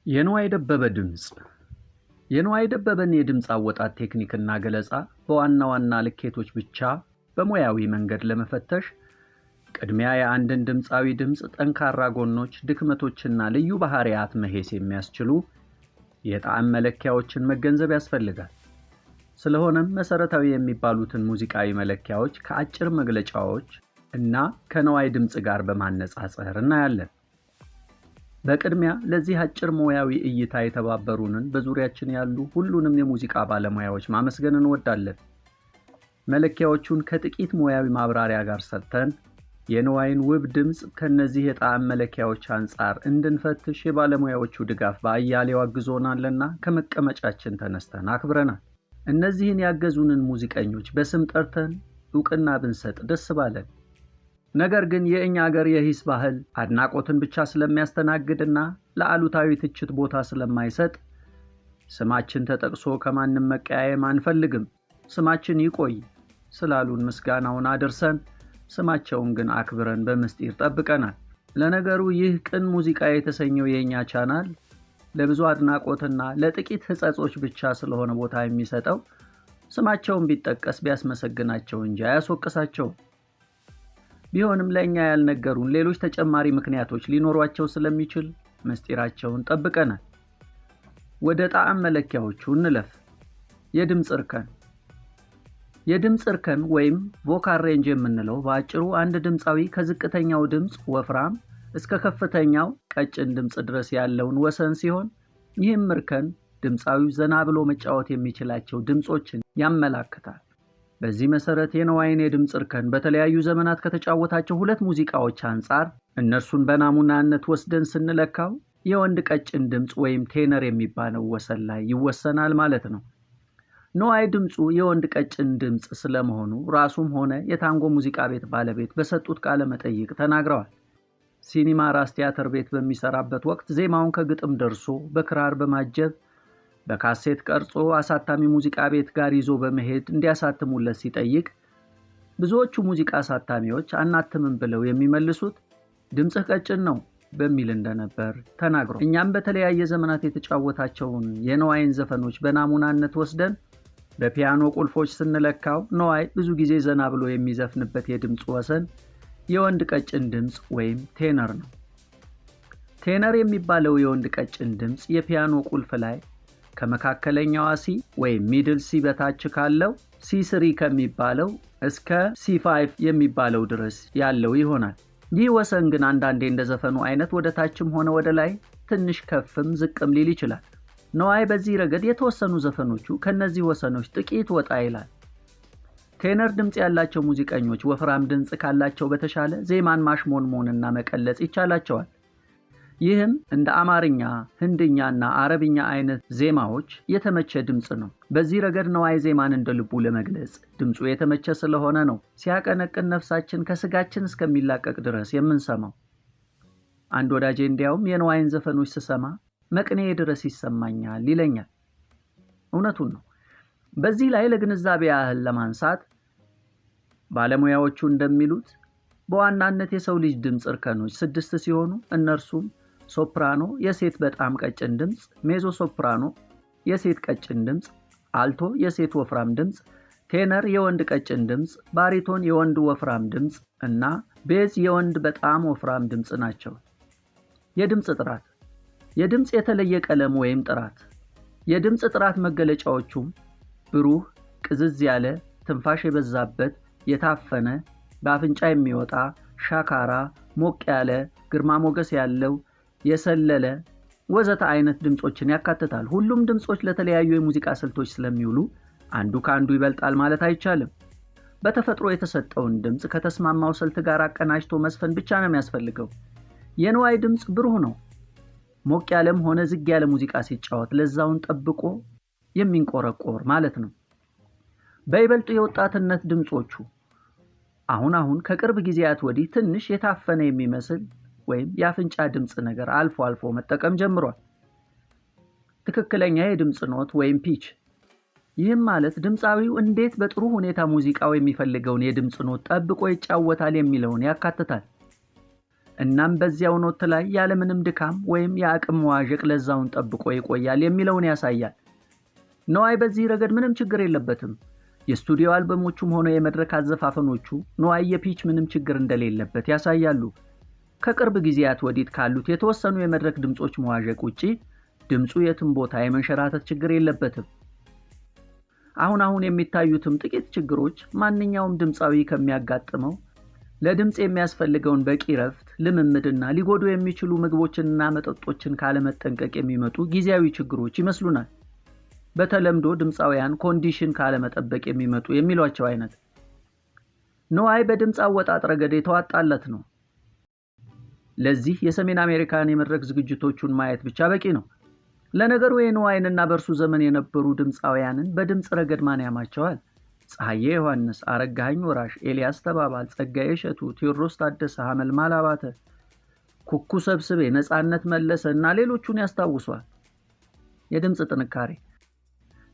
የንዋይ ደበበ ድምጽ የንዋይ ደበበን የድምጽ አወጣጥ ቴክኒክና ገለጻ በዋና ዋና ልኬቶች ብቻ በሙያዊ መንገድ ለመፈተሽ ቅድሚያ የአንድን ድምጻዊ ድምጽ ጠንካራ ጎኖች፣ ድክመቶችና ልዩ ባህሪያት መሄስ የሚያስችሉ የጣዕም መለኪያዎችን መገንዘብ ያስፈልጋል። ስለሆነም መሰረታዊ የሚባሉትን ሙዚቃዊ መለኪያዎች ከአጭር መግለጫዎች እና ከንዋይ ድምጽ ጋር በማነጻጸር እናያለን። በቅድሚያ ለዚህ አጭር ሙያዊ እይታ የተባበሩንን በዙሪያችን ያሉ ሁሉንም የሙዚቃ ባለሙያዎች ማመስገን እንወዳለን። መለኪያዎቹን ከጥቂት ሙያዊ ማብራሪያ ጋር ሰጥተን የንዋይን ውብ ድምጽ ከነዚህ የጣዕም መለኪያዎች አንጻር እንድንፈትሽ የባለሙያዎቹ ድጋፍ በአያሌው አግዞናልና ከመቀመጫችን ተነስተን አክብረናል። እነዚህን ያገዙንን ሙዚቀኞች በስም ጠርተን ዕውቅና ብንሰጥ ደስ ባለን። ነገር ግን የእኛ ሀገር የሂስ ባህል አድናቆትን ብቻ ስለሚያስተናግድና ለአሉታዊ ትችት ቦታ ስለማይሰጥ ስማችን ተጠቅሶ ከማንም መቀያየም አንፈልግም፣ ስማችን ይቆይ ስላሉን ምስጋናውን አድርሰን ስማቸውን ግን አክብረን በምስጢር ጠብቀናል። ለነገሩ ይህ ቅን ሙዚቃ የተሰኘው የኛ ቻናል ለብዙ አድናቆትና ለጥቂት ህጸጾች ብቻ ስለሆነ ቦታ የሚሰጠው ስማቸውን ቢጠቀስ ቢያስመሰግናቸው እንጂ አያስወቅሳቸውም። ቢሆንም ለኛ ያልነገሩን ሌሎች ተጨማሪ ምክንያቶች ሊኖሯቸው ስለሚችል ምስጢራቸውን ጠብቀናል። ወደ ጣዕም መለኪያዎቹ እንለፍ። የድምጽ እርከን የድምጽ እርከን ወይም ቮካል ሬንጅ የምንለው በአጭሩ አንድ ድምጻዊ ከዝቅተኛው ድምጽ ወፍራም እስከ ከፍተኛው ቀጭን ድምጽ ድረስ ያለውን ወሰን ሲሆን ይህም እርከን ድምጻዊው ዘና ብሎ መጫወት የሚችላቸው ድምጾችን ያመላክታል። በዚህ መሰረት የንዋይን የድምጽ እርከን በተለያዩ ዘመናት ከተጫወታቸው ሁለት ሙዚቃዎች አንጻር እነርሱን በናሙናነት ወስደን ስንለካው የወንድ ቀጭን ድምጽ ወይም ቴነር የሚባለው ወሰን ላይ ይወሰናል ማለት ነው። ንዋይ ድምጹ የወንድ ቀጭን ድምጽ ስለመሆኑ ራሱም ሆነ የታንጎ ሙዚቃ ቤት ባለቤት በሰጡት ቃለ መጠይቅ ተናግረዋል። ሲኒማ ራስ ቲያትር ቤት በሚሰራበት ወቅት ዜማውን ከግጥም ደርሶ በክራር በማጀብ በካሴት ቀርጾ አሳታሚ ሙዚቃ ቤት ጋር ይዞ በመሄድ እንዲያሳትሙለት ሲጠይቅ ብዙዎቹ ሙዚቃ አሳታሚዎች አናትምም ብለው የሚመልሱት ድምጽህ ቀጭን ነው በሚል እንደነበር ተናግሯል። እኛም በተለያየ ዘመናት የተጫወታቸውን የንዋይን ዘፈኖች በናሙናነት ወስደን በፒያኖ ቁልፎች ስንለካው ንዋይ ብዙ ጊዜ ዘና ብሎ የሚዘፍንበት የድምጽ ወሰን የወንድ ቀጭን ድምጽ ወይም ቴነር ነው። ቴነር የሚባለው የወንድ ቀጭን ድምጽ የፒያኖ ቁልፍ ላይ ከመካከለኛው ሲ ወይም ሚድል ሲ በታች ካለው C3 ከሚባለው እስከ C5 የሚባለው ድረስ ያለው ይሆናል። ይህ ወሰን ግን አንዳንዴ እንደ ዘፈኑ አይነት ወደ ታችም ሆነ ወደ ላይ ትንሽ ከፍም ዝቅም ሊል ይችላል። ንዋይ በዚህ ረገድ የተወሰኑ ዘፈኖቹ ከነዚህ ወሰኖች ጥቂት ወጣ ይላል። ቴነር ድምጽ ያላቸው ሙዚቀኞች ወፍራም ድምጽ ካላቸው በተሻለ ዜማን ማሽሞንሞንና መቀለጽ ይቻላቸዋል። ይህም እንደ አማርኛ፣ ህንድኛና አረብኛ አይነት ዜማዎች የተመቸ ድምጽ ነው። በዚህ ረገድ ንዋይ ዜማን እንደ ልቡ ለመግለጽ ድምጹ የተመቸ ስለሆነ ነው ሲያቀነቅን ነፍሳችን ከስጋችን እስከሚላቀቅ ድረስ የምንሰማው። አንድ ወዳጄ እንዲያውም የንዋይን ዘፈኖች ስሰማ መቅኔ ድረስ ይሰማኛል ይለኛል። እውነቱን ነው። በዚህ ላይ ለግንዛቤ ያህል ለማንሳት ባለሙያዎቹ እንደሚሉት በዋናነት የሰው ልጅ ድምጽ እርከኖች 6 ሲሆኑ እነርሱም ሶፕራኖ የሴት በጣም ቀጭን ድምጽ፣ ሜዞ ሶፕራኖ የሴት ቀጭን ድምጽ፣ አልቶ የሴት ወፍራም ድምጽ፣ ቴነር የወንድ ቀጭን ድምጽ፣ ባሪቶን የወንድ ወፍራም ድምጽ እና ቤዝ የወንድ በጣም ወፍራም ድምጽ ናቸው። የድምጽ ጥራት የድምጽ የተለየ ቀለም ወይም ጥራት የድምጽ ጥራት መገለጫዎቹም ብሩህ፣ ቅዝዝ ያለ፣ ትንፋሽ የበዛበት፣ የታፈነ፣ በአፍንጫ የሚወጣ፣ ሻካራ፣ ሞቅ ያለ፣ ግርማ ሞገስ ያለው፣ የሰለለ ወዘተ አይነት ድምጾችን ያካትታል። ሁሉም ድምጾች ለተለያዩ የሙዚቃ ስልቶች ስለሚውሉ አንዱ ከአንዱ ይበልጣል ማለት አይቻልም። በተፈጥሮ የተሰጠውን ድምጽ ከተስማማው ስልት ጋር አቀናጅቶ መስፈን ብቻ ነው የሚያስፈልገው። የንዋይ ድምጽ ብሩህ ነው። ሞቅ ያለም ሆነ ዝግ ያለ ሙዚቃ ሲጫወት ለዛውን ጠብቆ የሚንቆረቆር ማለት ነው። በይበልጡ የወጣትነት ድምጾቹ አሁን ከቅርብ ጊዜያት ወዲህ ትንሽ የታፈነ የሚመስል ወይም የአፍንጫ ድምጽ ነገር አልፎ አልፎ መጠቀም ጀምሯል። ትክክለኛ የድምጽ ኖት ወይም ፒች። ይህም ማለት ድምጻዊው እንዴት በጥሩ ሁኔታ ሙዚቃው የሚፈልገውን የድምጽ ኖት ጠብቆ ይጫወታል የሚለውን ያካትታል። እናም በዚያው ኖት ላይ ያለምንም ድካም ወይም የአቅም መዋዠቅ ለዛውን ጠብቆ ይቆያል የሚለውን ያሳያል። ነዋይ በዚህ ረገድ ምንም ችግር የለበትም። የስቱዲዮ አልበሞቹም ሆነ የመድረክ አዘፋፈኖቹ ነዋይ የፒች ምንም ችግር እንደሌለበት ያሳያሉ። ከቅርብ ጊዜያት ወዲት ካሉት የተወሰኑ የመድረክ ድምጾች መዋዠቅ ውጪ ድምጹ የትም ቦታ የመንሸራተት ችግር የለበትም። አሁን የሚታዩትም ጥቂት ችግሮች ማንኛውም ድምጻዊ ከሚያጋጥመው ለድምጽ የሚያስፈልገውን በቂ ረፍት፣ ልምምድና ሊጎዱ የሚችሉ ምግቦችንና መጠጦችን ካለመጠንቀቅ የሚመጡ ጊዜያዊ ችግሮች ይመስሉናል። በተለምዶ ድምጻውያን ኮንዲሽን ካለመጠበቅ የሚመጡ የሚሏቸው አይነት። ነዋይ በድምጽ አወጣጥ ረገድ የተዋጣለት ነው። ለዚህ የሰሜን አሜሪካን የመድረክ ዝግጅቶቹን ማየት ብቻ በቂ ነው። ለነገሩ የነዋይንና በእርሱ ዘመን የነበሩ ድምጻውያንን በድምጽ ረገድ ማን ያማቸዋል? ፀሐዬ ዮሐንስ፣ አረጋኸኝ ወራሽ፣ ኤልያስ ተባባል፣ ጸጋዬ እሸቱ፣ ቴዎድሮስ ታደሰ፣ ሐመልማል አባተ፣ ኩኩ ሰብስቤ፣ ነጻነት መለሰ እና ሌሎቹን ያስታውሷል። የድምጽ ጥንካሬ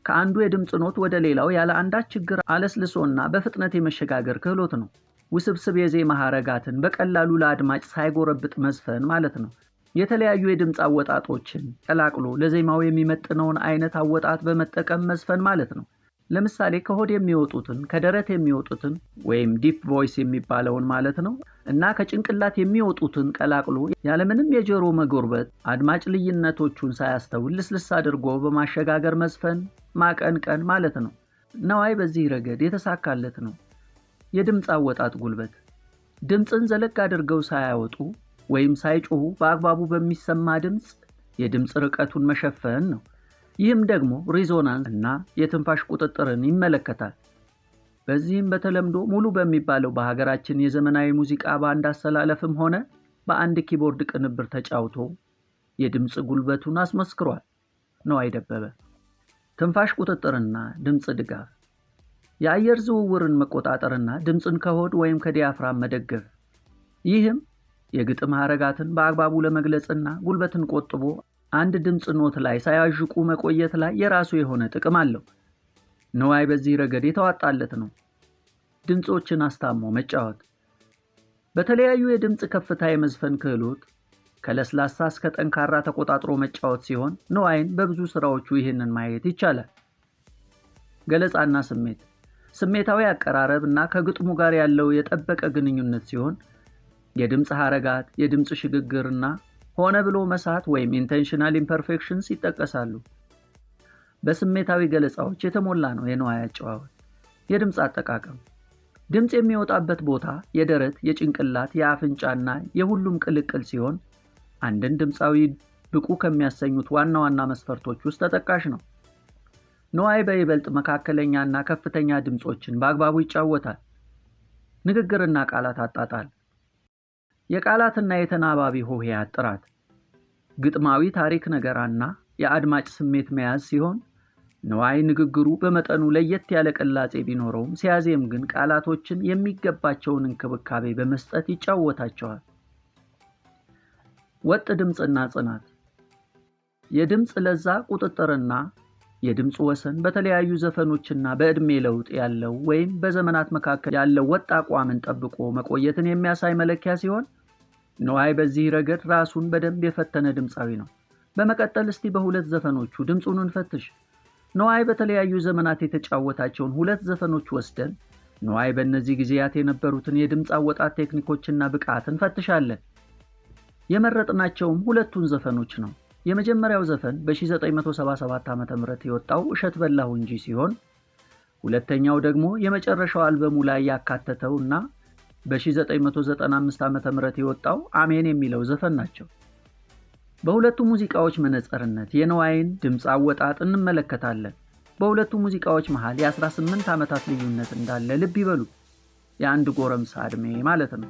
ከአንዱ የድምጽ ኖት ወደ ሌላው ያለ አንዳች ችግር አለስልሶና በፍጥነት የመሸጋገር ክህሎት ነው። ውስብስብ የዜማ ሐረጋትን በቀላሉ ለአድማጭ ሳይጎረብጥ መዝፈን ማለት ነው። የተለያዩ የድምጽ አወጣጦችን ቀላቅሎ ለዜማው የሚመጥነውን አይነት አወጣጥ በመጠቀም መዝፈን ማለት ነው። ለምሳሌ ከሆድ የሚወጡትን፣ ከደረት የሚወጡትን ወይም ዲፕ ቮይስ የሚባለውን ማለት ነው እና ከጭንቅላት የሚወጡትን ቀላቅሎ ያለምንም የጆሮ መጎርበት አድማጭ ልዩነቶቹን ሳያስተውል ልስልስ አድርጎ በማሸጋገር መዝፈን ማቀንቀን ማለት ነው። ነዋይ በዚህ ረገድ የተሳካለት ነው። የድምጽ አወጣጥ ጉልበት ድምጽን ዘለግ አድርገው ሳያወጡ ወይም ሳይጮሁ በአግባቡ በሚሰማ ድምጽ የድምጽ ርቀቱን መሸፈን ነው። ይህም ደግሞ ሪዞናንስ እና የትንፋሽ ቁጥጥርን ይመለከታል። በዚህም በተለምዶ ሙሉ በሚባለው በሀገራችን የዘመናዊ ሙዚቃ ባንድ አሰላለፍም ሆነ በአንድ ኪቦርድ ቅንብር ተጫውቶ የድምጽ ጉልበቱን አስመስክሯል። ነዋይ ደበበ። ትንፋሽ ቁጥጥርና ድምጽ ድጋፍ የአየር ዝውውርን መቆጣጠርና ድምጽን ከሆድ ወይም ከዲያፍራም መደገፍ። ይህም የግጥም ሐረጋትን በአግባቡ ለመግለጽና ጉልበትን ቆጥቦ አንድ ድምጽ ኖት ላይ ሳያዥቁ መቆየት ላይ የራሱ የሆነ ጥቅም አለው። ነዋይ በዚህ ረገድ የተዋጣለት ነው። ድምጾችን አስታሞ መጫወት በተለያዩ የድምጽ ከፍታ የመዝፈን ክህሎት ከለስላሳ እስከ ጠንካራ ተቆጣጥሮ መጫወት ሲሆን ነዋይን በብዙ ስራዎቹ ይህንን ማየት ይቻላል። ገለጻና ስሜት ስሜታዊ አቀራረብ እና ከግጥሙ ጋር ያለው የጠበቀ ግንኙነት ሲሆን የድምጽ ሐረጋት፣ የድምጽ ሽግግርና ሆነ ብሎ መሳት ወይም ኢንቴንሽናል ኢምፐርፌክሽንስ ይጠቀሳሉ። በስሜታዊ ገለጻዎች የተሞላ ነው የነዋይ አጨዋወት። የድምጽ አጠቃቀም ድምጽ የሚወጣበት ቦታ የደረት፣ የጭንቅላት፣ የአፍንጫና የሁሉም ቅልቅል ሲሆን አንድን ድምጻዊ ብቁ ከሚያሰኙት ዋና ዋና መስፈርቶች ውስጥ ተጠቃሽ ነው። ነዋይ በይበልጥ መካከለኛና ከፍተኛ ድምጾችን በአግባቡ ይጫወታል። ንግግርና ቃላት አጣጣል የቃላትና የተናባቢ ሆሄያት ጥራት ግጥማዊ ታሪክ ነገራና የአድማጭ ስሜት መያዝ ሲሆን ነዋይ ንግግሩ በመጠኑ ለየት ያለ ቅላጼ ቢኖረውም ሲያዜም ግን ቃላቶችን የሚገባቸውን እንክብካቤ በመስጠት ይጫወታቸዋል። ወጥ ድምጽና ጽናት የድምጽ ለዛ ቁጥጥርና የድምጽ ወሰን በተለያዩ ዘፈኖችና በእድሜ ለውጥ ያለው ወይም በዘመናት መካከል ያለው ወጥ አቋምን ጠብቆ መቆየትን የሚያሳይ መለኪያ ሲሆን ነዋይ በዚህ ረገድ ራሱን በደንብ የፈተነ ድምጻዊ ነው። በመቀጠል እስቲ በሁለት ዘፈኖቹ ድምጹን እንፈትሽ። ነዋይ በተለያዩ ዘመናት የተጫወታቸውን ሁለት ዘፈኖች ወስደን ነዋይ በእነዚህ ጊዜያት የነበሩትን የድምጽ አወጣት ቴክኒኮችና ብቃት እንፈትሻለን። የመረጥናቸውም ሁለቱን ዘፈኖች ነው። የመጀመሪያው ዘፈን በ1977 ዓ.ም የወጣው እሸት በላሁ እንጂ ሲሆን ሁለተኛው ደግሞ የመጨረሻው አልበሙ ላይ ያካተተውና በ1995 ዓ.ም የወጣው አሜን የሚለው ዘፈን ናቸው። በሁለቱ ሙዚቃዎች መነጽርነት የነዋይን ድምጽ አወጣጥ እንመለከታለን። በሁለቱ ሙዚቃዎች መሃል የ18 ዓመታት ልዩነት እንዳለ ልብ ይበሉ። የአንድ ጎረምሳ ዕድሜ ማለት ነው።